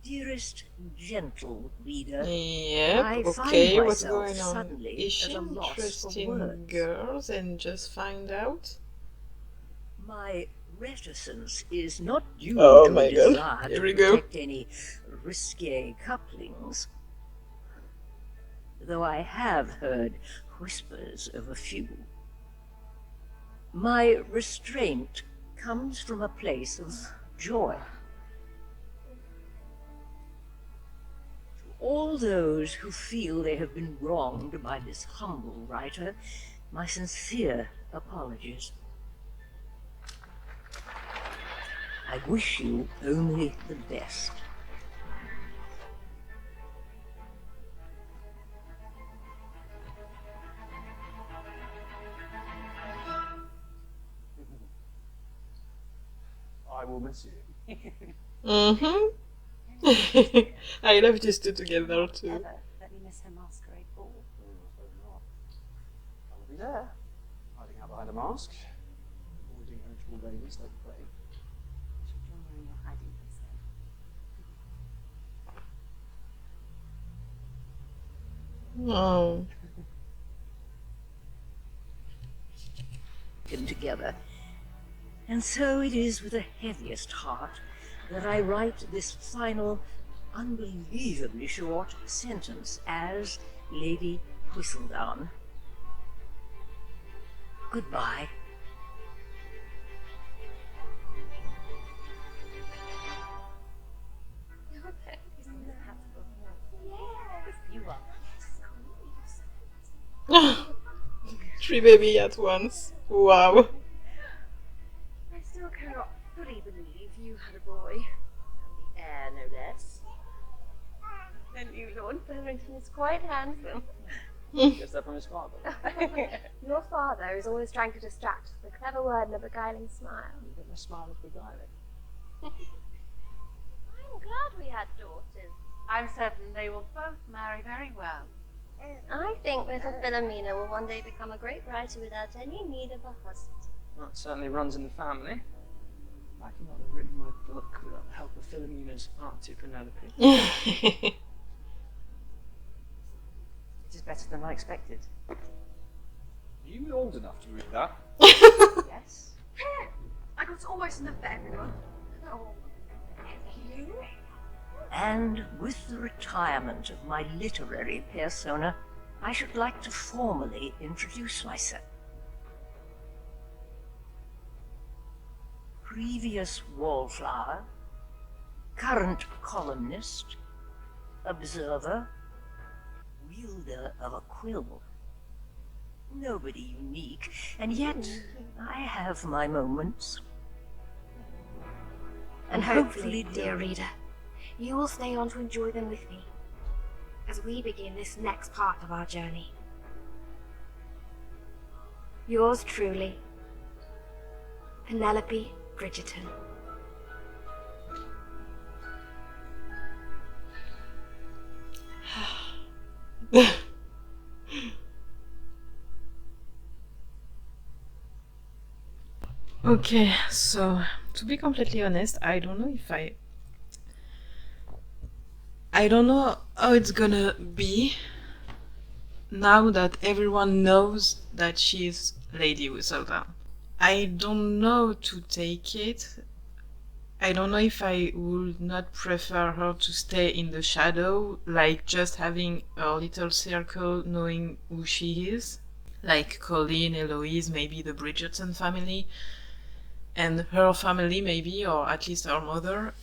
Dearest gentle reader, Yep, I find okay, what's myself going on? suddenly Is she at a loss for interested in words. girls and just find out? My reticence is not due Oh to my a God. desire Here to we go. protect any risque couplings, though I have heard whispers of a few. My restraint comes from a place of joy. To all those who feel they have been wronged by this humble writer, my sincere apologies. I wish you only the best. I will miss you. I love these two together too. Ever let me miss her masquerade ball. I will be there, hiding out behind a mask, avoiding eligible ladies like the plague. I shall join you in your hiding place then. Oh. Together. And so it is with the heaviest heart that I write this final, unbelievably short sentence as Lady Whistledown. Goodbye. You are. 3 baby at once. Wow. I still cannot fully believe you had a boy. And the heir, no less. And you, Lord Burrington, is quite handsome. Gets that from his father. Your father is always trying to distract us with a clever word and a beguiling smile. But my smile is beguiling. I'm glad we had daughters. I'm certain they will both marry very well. I think little Philomena will one day become a great writer without any need of a husband. Well, it certainly runs in the family. I cannot have written my book without the help of Philomena's Auntie Penelope. It is better than I expected. You all old enough to read that. Yes? Here! I got almost enough for everyone. Oh, you? And with the retirement of my literary persona, I should like to formally introduce myself. Previous wallflower, current columnist, observer, wielder of a quill. Nobody unique, and yet I have my moments. And hopefully, dear reader, you will stay on to enjoy them with me as we begin this next part of our journey. Yours truly, Penelope Bridgerton. Okay, so to be completely honest, I don't know how it's gonna be now that everyone knows that she's Lady Whistledown. I don't know to take it. I don't know if I would not prefer her to stay in the shadow, like just having a little circle knowing who she is. Like Colleen, Eloise, maybe the Bridgerton family, and her family maybe, or at least her mother,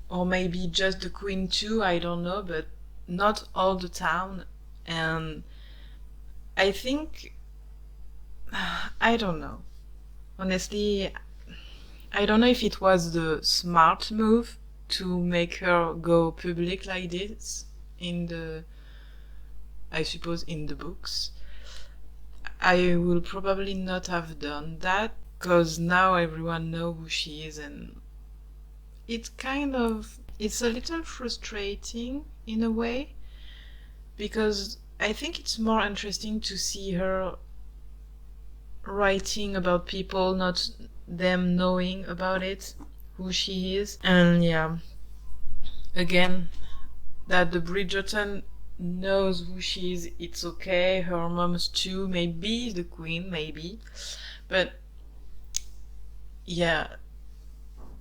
or maybe just the Queen too, I don't know, but not all the town. And I think, I don't know. Honestly, I don't know if it was the smart move to make her go public like this I suppose in the books. I will probably not have done that, because now everyone knows who she is, and it's a little frustrating in a way, because I think it's more interesting to see her writing about people, not them knowing about it, who she is. And yeah, again, that the Bridgerton knows who she is, it's okay. Her mom's too, maybe the Queen, maybe. But yeah,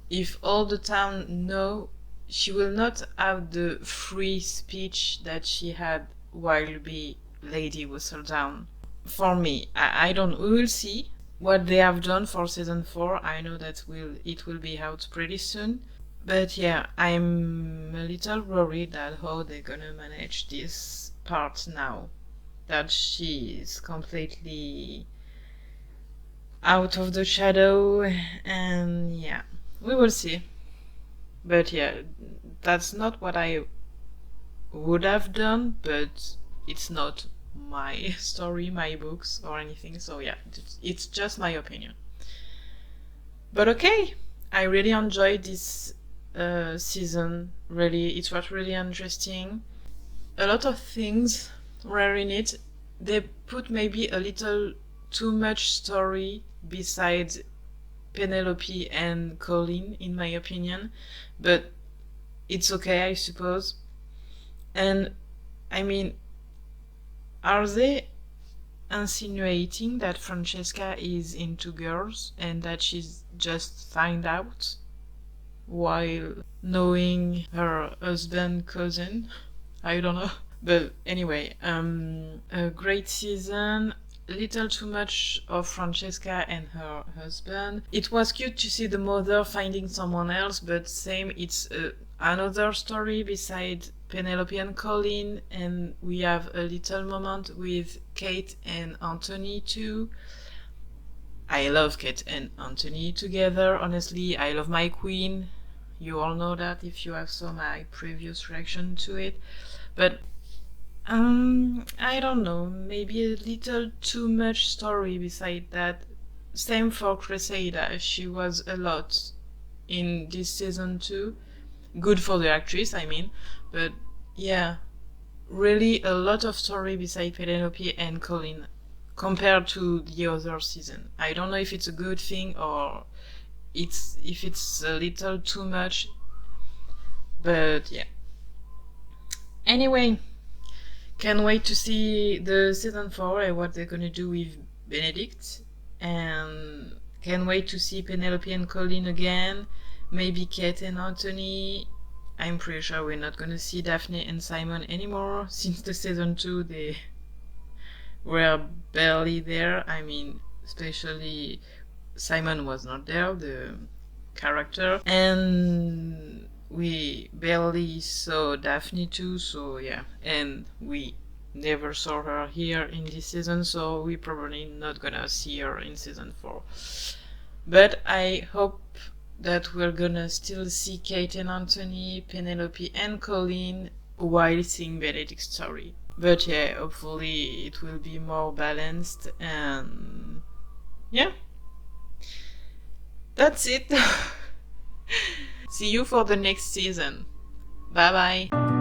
if all the town know, she will not have the free speech that she had while be Lady Whistledown. For me, I don't. We will see what they have done for season 4. I know that it will be out pretty soon. But yeah, I'm a little worried that how they're gonna manage this part now that she is completely out of the shadow. And yeah, we will see. But yeah, that's not what I would have done, but it's not my story, my books, or anything, so yeah, it's just my opinion. But okay, I really enjoyed this season. Really, it was really interesting. A lot of things were in it. They put maybe a little too much story besides Penelope and Colleen, in my opinion, but it's okay, I suppose. And I mean, are they insinuating that Francesca is into girls and that she's just find out while knowing her husband cousin? I don't know. But anyway, a great season. Little too much of Francesca and her husband. It was cute to see the mother finding someone else, but same, it's another story beside Penelope and Colleen, and we have a little moment with Kate and Anthony too. I love Kate and Anthony together. Honestly, I love my queen. You all know that if you have saw my previous reaction to it. But I don't know, maybe a little too much story beside that. Same for Cressida, she was a lot in this season too. Good for the actress, I mean, but yeah, really a lot of story beside Penelope and Colleen compared to the other season. I don't know if it's a good thing or if it's a little too much, but yeah. Anyway, Can't wait to see the season 4 and what they're gonna do with Benedict. And can't wait to see Penelope and Colin again. Maybe Kate and Anthony. I'm pretty sure we're not gonna see Daphne and Simon anymore. Since the season 2 they were barely there. I mean, especially Simon was not there, the character. And we barely saw Daphne too, so yeah. And we never saw her here in this season, so we're probably not gonna see her in season 4. But I hope that we're gonna still see Kate and Anthony, Penelope and Colin while seeing Benedict's story. But yeah, hopefully it will be more balanced, and yeah. That's it. See you for the next season. Bye bye.